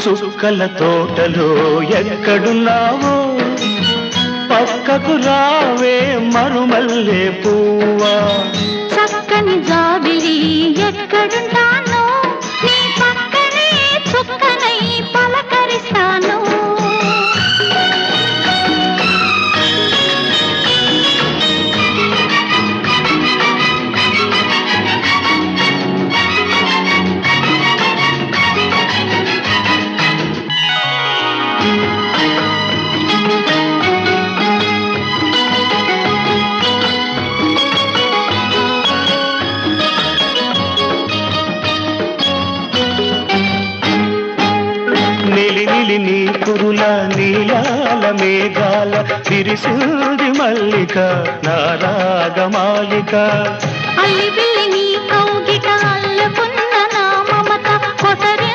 చుక్కల తోటలో ఎక్కడున్నావో పక్కకు రావే మరుమల్లె పువ్వా. చక్కని జాబిలి ఎక్కడుంటానో నీ పక్కనే చుక్కనై పలకరిస్తాను. నిలి నిలి నీ కురుల నీలాల మేఘాల విరిసింది మల్లిక నా రాగమాలిక. అల్లి పిల్లి